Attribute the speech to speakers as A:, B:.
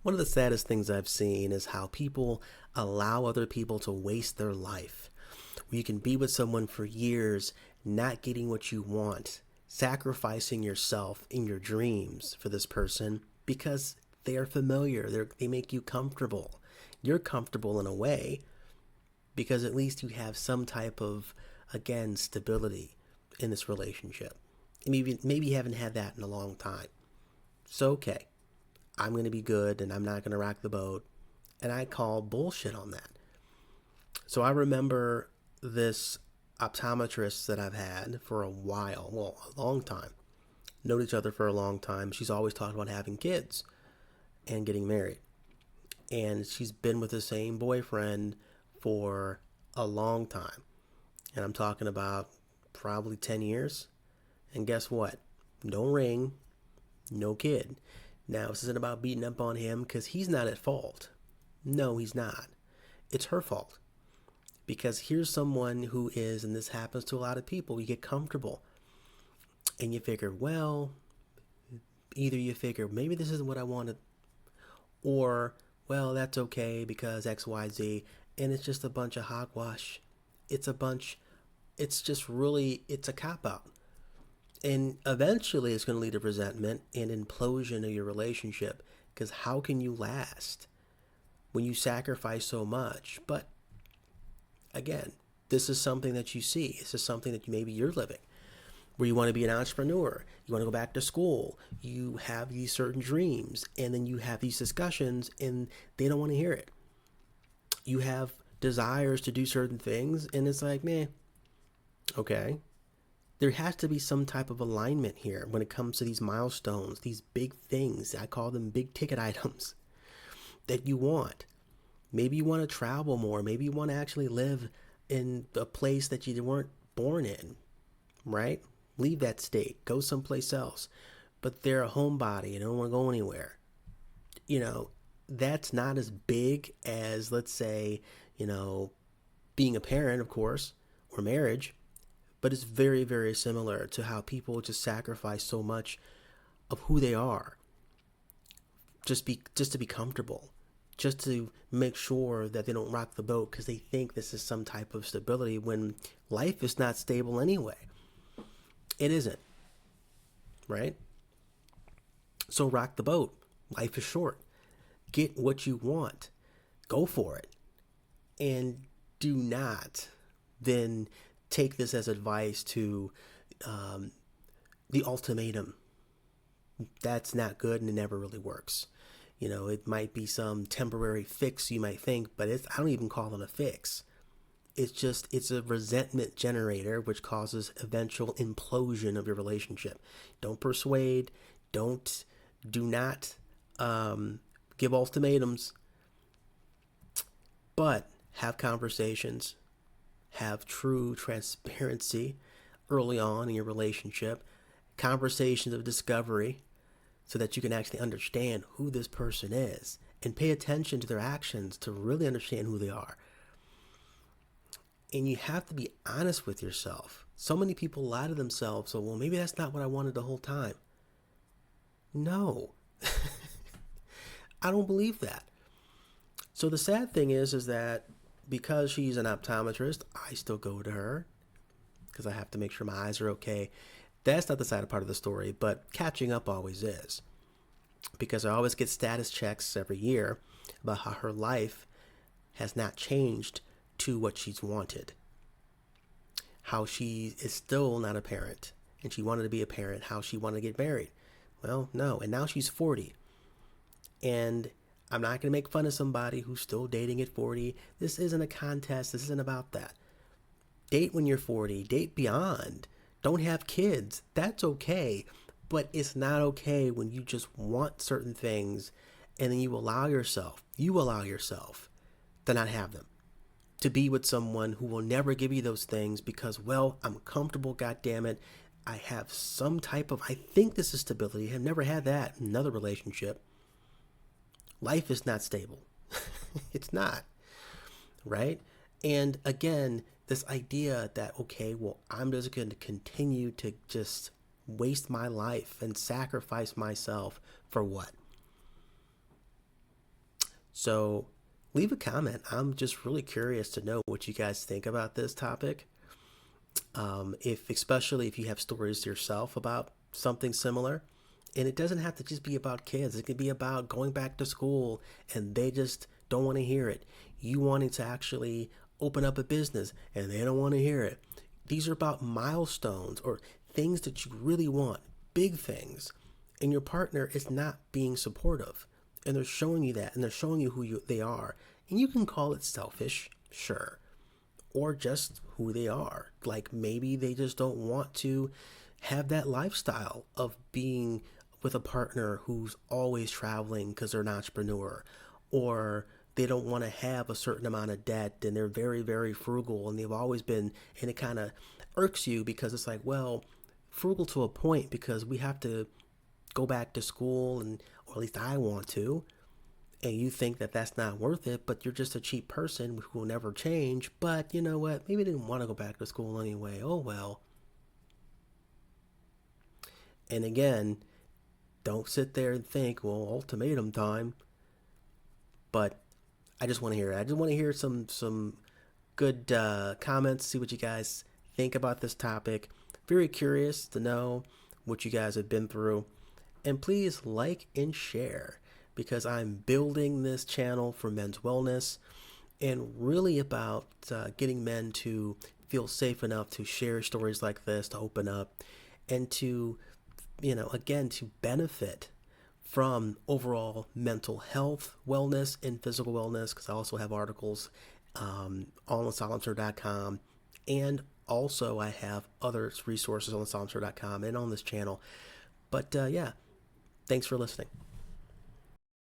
A: One of the saddest things I've seen is how people allow other people to waste their life. Where you can be with someone for years, not getting what you want, sacrificing yourself in your dreams for this person because they are familiar, they make you comfortable. You're comfortable in a way because at least you have some type of, again, stability in this relationship. Maybe you haven't had that in a long time. So, okay, I'm going to be good and I'm not going to rock the boat. And I call bullshit on that. So I remember this optometrist that I've had for a while, well, a long time. Known each other for a long time. She's always talked about having kids and getting married. And she's been with the same boyfriend for a long time. And I'm talking about probably 10 years. And guess what? No ring, no kid. Now, this isn't about beating up on him because he's not at fault. No, he's not. It's her fault. Because here's someone who is, and this happens to a lot of people, you get comfortable and you figure, well, either you figure maybe this isn't what I wanted, or, well, that's okay because XYZ, and it's just a bunch of hogwash. It's a bunch, it's just really, it's a cop out. And eventually it's going to lead to resentment and implosion of your relationship because how can you last when you sacrifice so much? But again, this is something that you see. This is something that maybe you're living where you want to be an entrepreneur, you want to go back to school, you have these certain dreams, and then you have these discussions and they don't want to hear it. You have desires to do certain things and it's like, man, okay. There has to be some type of alignment here when it comes to these milestones, these big things. I call them big ticket items that you want. Maybe you want to travel more. Maybe you want to actually live in a place that you weren't born in, right? Leave that state, go someplace else. But they're a homebody and don't want to go anywhere. You know, that's not as big as, let's say, being a parent, of course, or marriage, but it's very, very similar to how people just sacrifice so much of who they are just to be comfortable, just to make sure that they don't rock the boat because they think this is some type of stability when life is not stable anyway. It isn't, right? So rock the boat. Life is short. Get what you want. Go for it. And do not then take this as advice to the ultimatum. That's not good and it never really works. It might be some temporary fix you might think, but I don't even call it a fix. It's a resentment generator which causes eventual implosion of your relationship. Don't persuade, do not give ultimatums, but have conversations, have true transparency early on in your relationship, conversations of discovery, so that you can actually understand who this person is and pay attention to their actions to really understand who they are. And you have to be honest with yourself. So many people lie to themselves. So, well, maybe that's not what I wanted the whole time. No, I don't believe that. So the sad thing is that because she's an optometrist, I still go to her because I have to make sure my eyes are okay. That's not the sad part of the story, but catching up always is. Because I always get status checks every year about how her life has not changed to what she's wanted. How she is still not a parent and she wanted to be a parent, how she wanted to get married. Well, no, and now she's 40. And I'm not going to make fun of somebody who's still dating at 40. This isn't a contest. This isn't about that. Date when you're 40. Date beyond. Don't have kids. That's okay. But it's not okay when you just want certain things and then you allow yourself to not have them. To be with someone who will never give you those things because, well, I'm comfortable, goddammit. I have some type of, I think this is stability. I've never had that in another relationship. Life is not stable. It's not, right? And again, this idea that, okay, well, I'm just going to continue to just waste my life and sacrifice myself for what? So leave a comment. I'm just really curious to know what you guys think about this topic. If especially if you have stories yourself about something similar, and it doesn't have to just be about kids. It could be about going back to school and they just don't want to hear it. You wanting to actually open up a business and they don't want to hear it. These are about milestones or things that you really want, big things, and your partner is not being supportive. And they're showing you that, and they're showing you they are. And you can call it selfish, sure, or just who they are. Like maybe they just don't want to have that lifestyle of being with a partner who's always traveling because they're an entrepreneur, or they don't want to have a certain amount of debt and they're very, very frugal and they've always been, and it kind of irks you because it's like, well, frugal to a point because we have to go back to school, and or at least I want to, and you think that that's not worth it, but you're just a cheap person who will never change. But you know what? Maybe they didn't want to go back to school anyway. Oh well. And again, don't sit there and think, well, ultimatum time. But I just want to hear it. I just want to hear some good comments. See what you guys think about this topic. Very curious to know what you guys have been through. And please like and share, because I'm building this channel for men's wellness and really about getting men to feel safe enough to share stories like this, to open up, and to, again, to benefit from overall mental health, wellness, and physical wellness, because I also have articles on thesilencer.com, and also I have other resources on thesilencer.com and on this channel. But yeah, thanks for listening.